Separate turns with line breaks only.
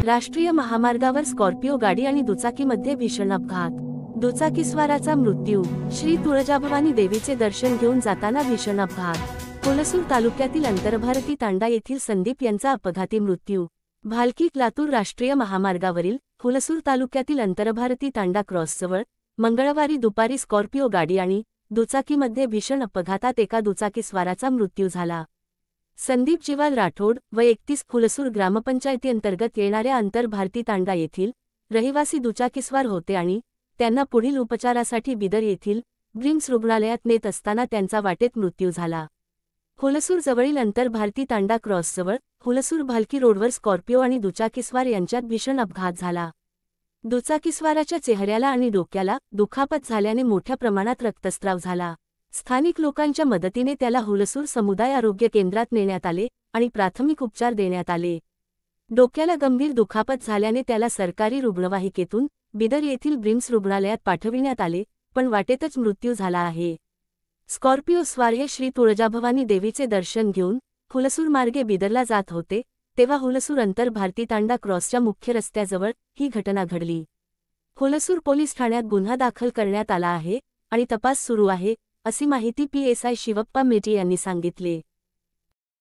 राष्ट्रीय महामार्गावर स्कॉर्पिओ गाडी आणि दुचाकीमध्ये भीषण अपघात. दुचाकीस्वाराचा मृत्यू. श्री तुळजाभवानी देवीचे दर्शन घेऊन जाताना भीषण अपघात. हुलसूर तालुक्यातील अंतरभारती तांडा येथील संदीप यांचा अपघाती मृत्यू. भालकी लातूर राष्ट्रीय महामार्गावरील हुलसूर तालुक्यातील अंतरभारती तांडा क्रॉसजवळ मंगळवारी दुपारी स्कॉर्पिओ गाडी आणि दुचाकीमध्ये भीषण अपघातात एका दुचाकीस्वाराचा मृत्यू झाला. संदीप जीवाल राठोड व 31 हुलसूर ग्रामपंचायतीअंतर्गत येणाऱ्या अंतरभारती तांडा येथील रहिवासी दुचाकीस्वार होते आणि त्यांना पुढील उपचारासाठी बिदर येथील ब्रिम्स रुग्णालयात नेत असताना त्यांचा वाटेत मृत्यू झाला. हुलसूर जवळील अंतरभारती तांडा क्रॉसजवळ हुलसूर भालकी रोडवर स्कॉर्पिओ आणि दुचाकीस्वार यांच्यात भीषण अपघात झाला. दुचाकीस्वाराच्या चेहऱ्याला आणि डोक्याला दुखापत झाल्याने मोठ्या प्रमाणात रक्तस्राव झाला. स्थानिक लोकांच्या मदतीने त्याला हुलसूर समुदाय आरोग्य केंद्रात नेण्यात आले आणि प्राथमिक उपचार देण्यात आले. डोक्याला गंभीर दुखापत झाल्याने त्याला सरकारी रुग्णवाहिकेतून बिदर येथील ब्रिम्स रुग्णालयात पाठविण्यात आले, पण वाटेतच मृत्यू झाला आहे. स्कॉर्पिओ स्वार हे श्री तुळजाभवानी देवीचे दर्शन घेऊन हुलसूर मार्गे बिदरला जात होते, तेव्हा हुलसूर अंतरभारती तांडा क्रॉसच्या मुख्य रस्त्याजवळ ही घटना घडली. हुलसूर पोलीस ठाण्यात गुन्हा दाखल करण्यात आला आहे आणि तपास सुरू आहे, अशी माहिती PSI शिवप्पा मेटे यांनी सांगितले.